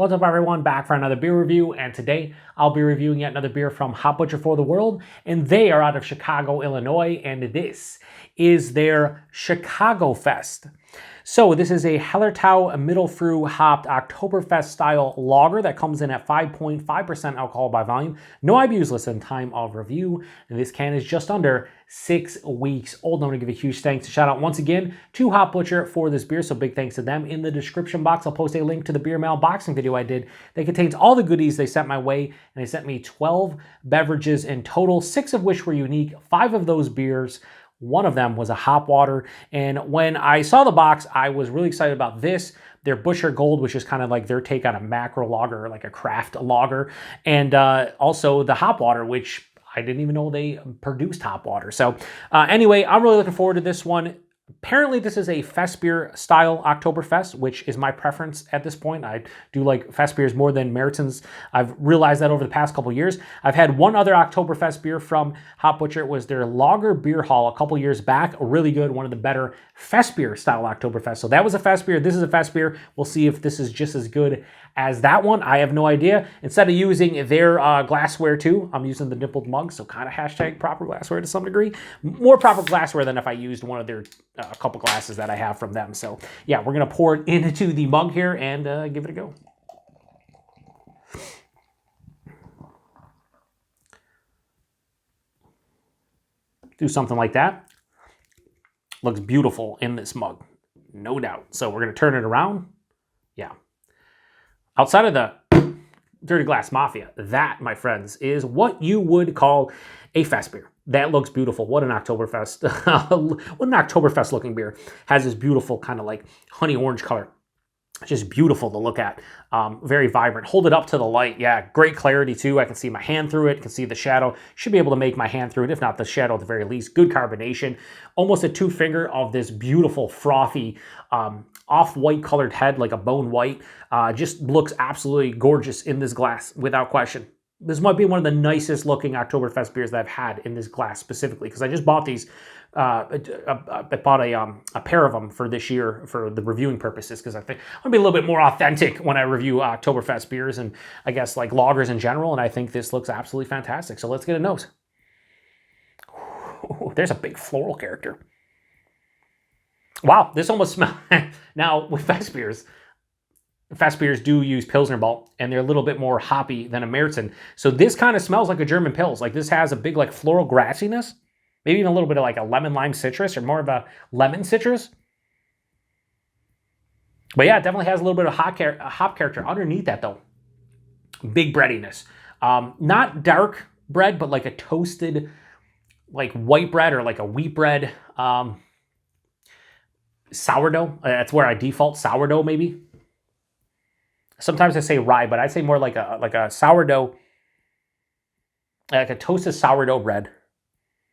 What's up everyone, back for another beer review, and today I'll be reviewing yet another beer from Hop Butcher for the World, and they are out of Chicago, Illinois, and this is their Chicagofest. So this is a Hallertau Mittelfruh-hopped Oktoberfest-style lager that comes in at 5.5% alcohol by volume. No IBUs listed in time of review, and this can is just under 6 weeks old. I want to give a huge thanks and shout out once again to Hop Butcher for this beer, so big thanks to them. In the description box, I'll post a link to the beer mail boxing video I did that contains all the goodies they sent my way, and they sent me 12 beverages in total, 6 of which were unique, 5 of those beers. One of them was a hop water, and when I saw the box, I was really excited about this. Their Butcher Gold, which is kind of like their take on a macro lager, like a craft lager, and also the hop water, which I didn't even know they produced hop water. So anyway, I'm really looking forward to this one. Apparently, this is a Festbier-style Oktoberfest, which is my preference at this point. I do like Festbiers more than Märzen's. I've realized that over the past couple years. I've had one other Oktoberfest beer from Hop Butcher. It was their Lager Beer Hall a couple years back. Really good, one of the better Festbier-style Oktoberfest. So that was a Festbier. This is a Festbier. We'll see if this is just as good as that one. I have no idea. Instead of using their glassware too, I'm using the nippled mug, so kind of hashtag proper glassware to some degree. More proper glassware than if I used one of their couple glasses that I have from them. So yeah, we're going to pour it into the mug here and give it a go. Do something like that. Looks beautiful in this mug, no doubt. So we're going to turn it around. Yeah. Outside of the Dirty Glass Mafia, that, my friends, is what you would call a fest beer. That looks beautiful. What an Oktoberfest. What an Oktoberfest looking beer. Has this beautiful kind of like honey orange color. Just beautiful to look at. Very vibrant. Hold it up to the light. Yeah, great clarity too. I can see my hand through it. Can see the shadow. Should be able to make my hand through it, if not the shadow at the very least. Good carbonation. Almost a 2-finger of this beautiful frothy off-white colored head, like a bone white. Just looks absolutely gorgeous in this glass, without question. This might be one of the nicest looking Oktoberfest beers that I've had in this glass specifically, because I just bought these. I bought a pair of them for this year for the reviewing purposes, because I think I want to be a little bit more authentic when I review Oktoberfest beers and I guess like lagers in general, and I think this looks absolutely fantastic. So let's get a nose. Ooh, there's a big floral character. Wow, this almost smells... Now, with fest beers do use Pilsner malt, and they're a little bit more hoppy than a Märzen. So this kind of smells like a German Pils. Like this has a big like floral grassiness, maybe even a little bit of like a lemon lime citrus, or more of a lemon citrus. But yeah, it definitely has a little bit of hop character underneath that though. Big breadiness. Not dark bread, but like a toasted, like white bread or like a wheat bread. Sourdough. That's where I default. Sourdough maybe. Sometimes I say rye, but I'd say more like a sourdough, like a toasted sourdough bread.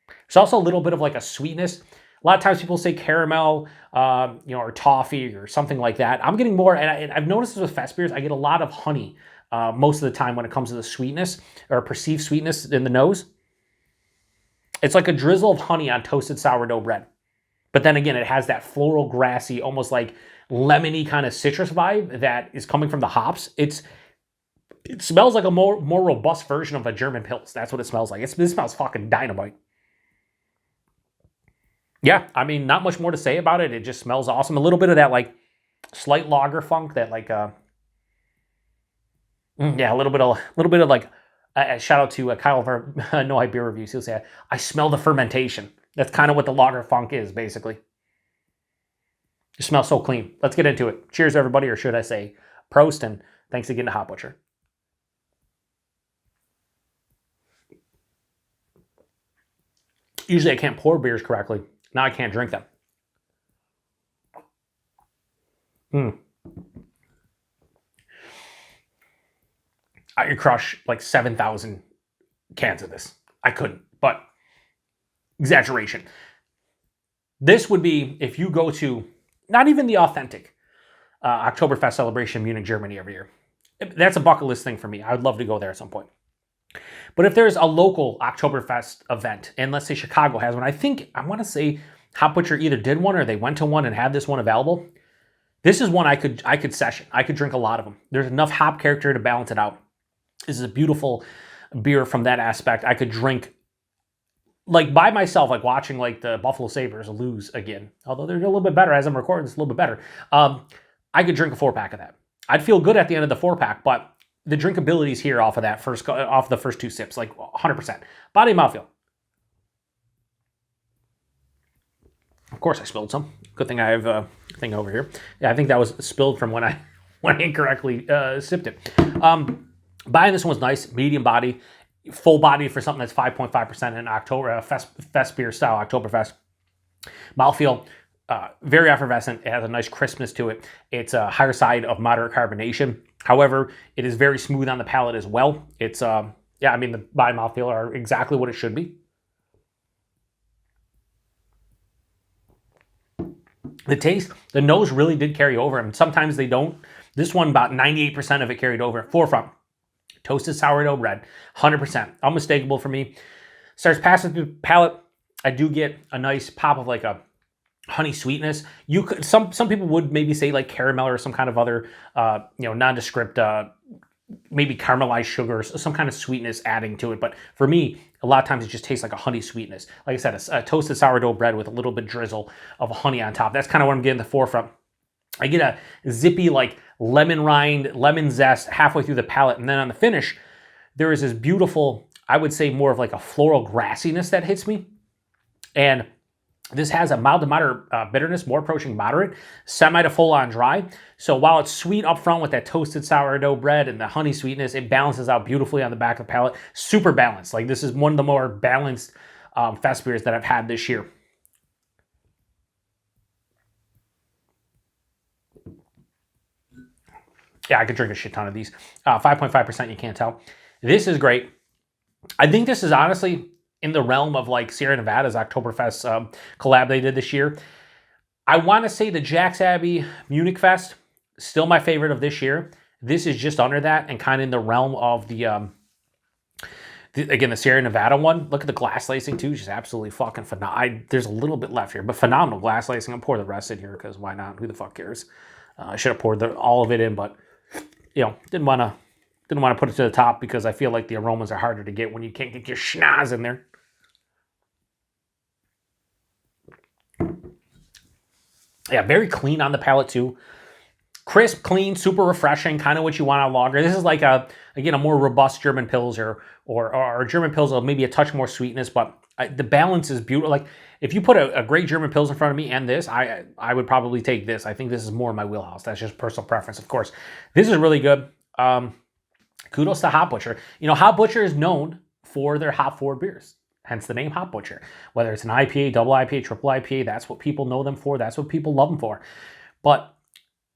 There's also a little bit of like a sweetness. A lot of times people say caramel, or toffee or something like that. I'm getting more, and I've noticed this with fest beers, I get a lot of honey most of the time when it comes to the sweetness or perceived sweetness in the nose. It's like a drizzle of honey on toasted sourdough bread. But then again, it has that floral, grassy, almost like lemony kind of citrus vibe that is coming from the hops. It smells like a more robust version of a German Pils. That's what it smells like. This smells fucking dynamite. Yeah, I mean, not much more to say about it. It just smells awesome. A little bit of that like slight lager funk, that like yeah, a little bit of like shout out to Kyle for No Hype Beer Reviews. He'll say, I smell the fermentation. That's kind of what the lager funk is, basically. It smells so clean. Let's get into it. Cheers, everybody, or should I say Prost, and thanks again to Hop Butcher. Usually I can't pour beers correctly. Now I can't drink them. I could crush like 7,000 cans of this. I couldn't, but exaggeration. This would be if you go to not even the authentic Oktoberfest celebration in Munich, Germany every year. That's a bucket list thing for me. I would love to go there at some point. But if there's a local Oktoberfest event, and let's say Chicago has one, I want to say Hop Butcher either did one or they went to one and had this one available. This is one I could session. I could drink a lot of them. There's enough hop character to balance it out. This is a beautiful beer from that aspect. I could drink like by myself, like watching like the Buffalo Sabres lose again. Although they're a little bit better as I'm recording, it's a little bit better. I could drink a 4-pack of that. I'd feel good at the end of the 4-pack, but the drinkability is here off of that off the first 2 sips, like 100%. Body and mouthfeel. Of course, I spilled some. Good thing I have a thing over here. Yeah, I think that was spilled from when I incorrectly sipped it. Buying this one was nice, medium body, full body for something that's 5.5% in October, Festbier-style Oktoberfest. Mouthfeel, very effervescent. It has a nice crispness to it. It's a higher side of moderate carbonation. However, it is very smooth on the palate as well. It's, yeah, I mean, the body and mouthfeel are exactly what it should be. The taste, the nose really did carry over, and sometimes they don't. This one, about 98% of it carried over. Forefront, toasted sourdough bread, 100%, unmistakable for me. Starts passing through the palate. I do get a nice pop of like a honey sweetness. You could some people would maybe say like caramel or some kind of other nondescript maybe caramelized sugars, some kind of sweetness adding to it. But for me, a lot of times it just tastes like a honey sweetness. Like I said, a toasted sourdough bread with a little bit drizzle of honey on top. That's kind of what I'm getting the Forefront. I get a zippy like lemon rind, lemon zest halfway through the palate. And then on the finish, there is this beautiful, I would say more of like a floral grassiness that hits me. And this has a mild to moderate bitterness, more approaching moderate, semi to full on dry. So while it's sweet up front with that toasted sourdough bread and the honey sweetness, it balances out beautifully on the back of the palate. Super balanced. Like this is one of the more balanced fest beers that I've had this year. Yeah, I could drink a shit ton of these. 5.5%, you can't tell. This is great. I think this is honestly in the realm of like Sierra Nevada's Oktoberfest collab they did this year. I want to say the Jack's Abbey Munich Fest, still my favorite of this year. This is just under that and kind of in the realm of the Sierra Nevada one. Look at the glass lacing too, just absolutely fucking phenomenal. There's a little bit left here, but phenomenal glass lacing. I'll pour the rest in here because why not? Who the fuck cares? I should have poured all of it in, but didn't want to put it to the top because I feel like the aromas are harder to get when you can't get your schnoz in there. Yeah, very clean on the palate too. Crisp, clean, super refreshing, kind of what you want out of lager. This is like a more robust German Pils or German Pils with maybe a touch more sweetness, but the balance is beautiful. Like if you put a great German Pils in front of me and this, I would probably take this. I think this is more in my wheelhouse. That's just personal preference, of course. This is really good. Kudos to Hop Butcher. Hop Butcher is known for their hop forward beers. Hence the name Hop Butcher. Whether it's an IPA, double IPA, triple IPA, that's what people know them for. That's what people love them for. But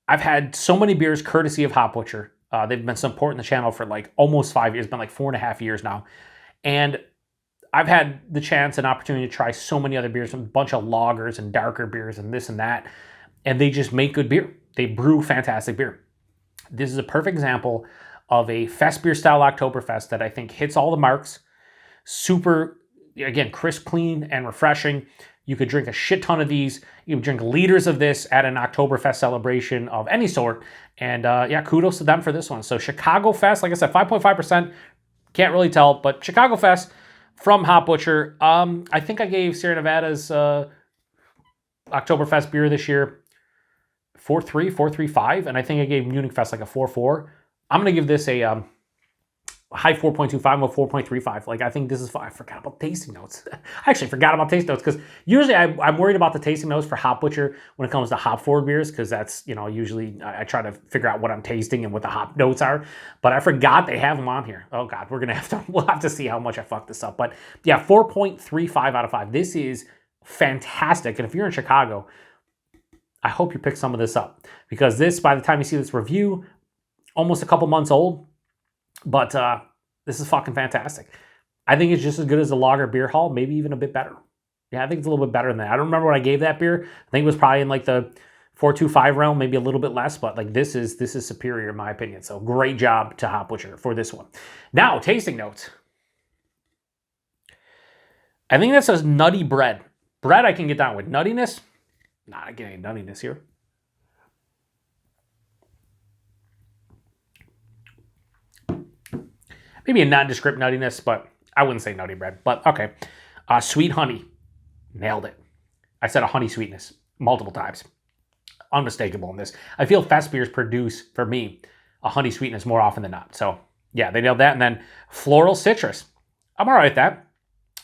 I've had so many beers courtesy of Hop Butcher. They've been supporting the channel for like almost 5 years. It's been like 4.5 years now. And I've had the chance and opportunity to try so many other beers, a bunch of lagers and darker beers and this and that. And they just make good beer. They brew fantastic beer. This is a perfect example of a Festbier-style Oktoberfest that I think hits all the marks. Super, again, crisp, clean, and refreshing. You could drink a shit ton of these. You could drink liters of this at an Oktoberfest celebration of any sort. And kudos to them for this one. So Chicagofest, like I said, 5.5%. Can't really tell, but Chicagofest from Hop Butcher. I think I gave Sierra Nevada's Oktoberfest beer this year 4.3, 4.35, and I think I gave Munich Fest like a 4.4. I'm going to give this a high 4.25, a 4.35. Like, I think this is fine. I forgot about tasting notes. I actually forgot about tasting notes because usually I'm worried about the tasting notes for Hop Butcher when it comes to hop forward beers because that's, usually I try to figure out what I'm tasting and what the hop notes are. But I forgot they have them on here. Oh, God, we'll have to see how much I fucked this up. But yeah, 4.35 out of 5. This is fantastic. And if you're in Chicago, I hope you pick some of this up because this, by the time you see this review, almost a couple months old. But this is fucking fantastic. I think it's just as good as the Lager Beer Hall, maybe even a bit better. Yeah, I think it's a little bit better than that. I don't remember what I gave that beer. I think it was probably in like the 4.25 realm, maybe a little bit less, but like this is superior in my opinion. So great job to Hop Butcher for this one. Now, tasting notes. I think that says nutty bread. Bread I can get down with. Nuttiness? Not getting any nuttiness here. maybe a nondescript nuttiness, but I wouldn't say nutty bread. But okay. Sweet honey. Nailed it. I said a honey sweetness multiple times. Unmistakable in this. I feel fest beers produce, for me, a honey sweetness more often than not. So, yeah, they nailed that. And then floral citrus. I'm all right with that.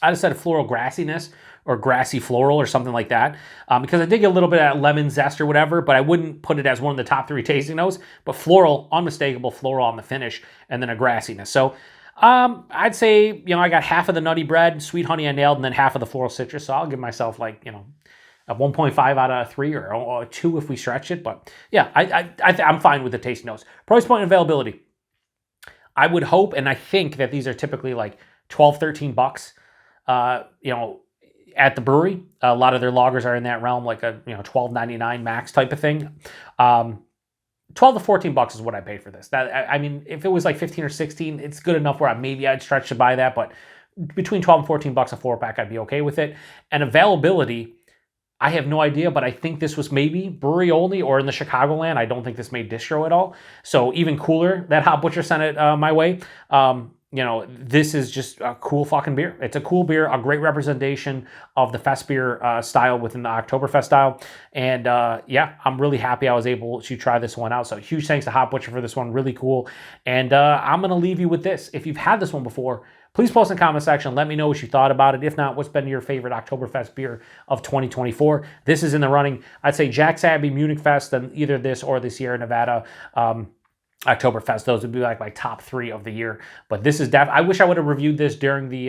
I just said floral grassiness or grassy floral or something like that, because I did get a little bit of lemon zest or whatever, but I wouldn't put it as one of the top 3 tasting notes. But floral, unmistakable floral on the finish, and then a grassiness. So I'd say, I got half of the nutty bread, sweet honey I nailed, and then half of the floral citrus. So I'll give myself like, a 1.5 out of 3 or 2 if we stretch it. But yeah, I'm fine with the tasting notes. Price point and availability. I would hope, and I think that these are typically like 12, 13 bucks. At the brewery, a lot of their lagers are in that realm, like a $12.99 max type of thing. 12 to 14 bucks is what I paid for this. That, I mean, if it was like 15 or 16, it's good enough where I'd stretch to buy that. But between 12 and 14 bucks a 4-pack, I'd be okay with it. And availability, I have no idea, but I think this was maybe brewery only or in the Chicagoland. I don't think this made distro at all. So even cooler that Hop Butcher sent it my way. This is just a cool fucking beer. It's a cool beer, a great representation of the Festbier style within the Oktoberfest style. And yeah, I'm really happy I was able to try this one out. So huge thanks to Hop Butcher for this one. Really cool. And I'm going to leave you with this. If you've had this one before, please post in the comment section. Let me know what you thought about it. If not, what's been your favorite Oktoberfest beer of 2024? This is in the running. I'd say Jack's Abbey, Munich Fest, and either this or the Sierra Nevada Oktoberfest. Those would be like my top 3 of the year. But this is I wish I would have reviewed this during the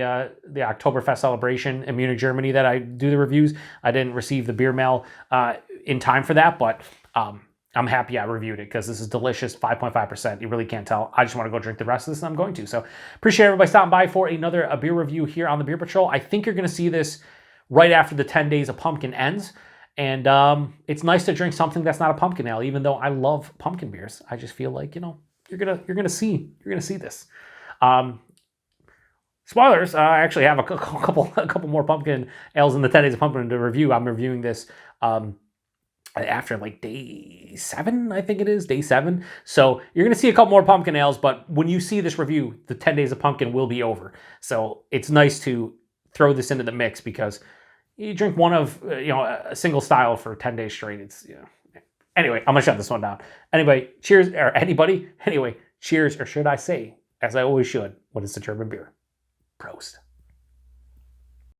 Oktoberfest celebration in Munich, Germany that I do the reviews. I didn't receive the beer mail in time for that, but I'm happy I reviewed it because this is delicious, 5.5%. You really can't tell. I just want to go drink the rest of this, and I'm going to. So appreciate everybody stopping by for another beer review here on the Beer Patrol. I think you're going to see this right after the 10 days of pumpkin ends. And it's nice to drink something that's not a pumpkin ale, even though I love pumpkin beers. I just feel like, you're gonna see this. Spoilers, I actually have a couple more pumpkin ales in the 10 days of pumpkin to review. I'm reviewing this after like day 7, I think it is, day 7. So you're going to see a couple more pumpkin ales, but when you see this review, the 10 days of pumpkin will be over. So it's nice to throw this into the mix because you drink one of, a single style for 10 days straight. It's, Anyway, I'm going to shut this one down. Anyway, cheers, or anybody. Anyway, cheers, or should I say, as I always should, what is the German beer? Prost.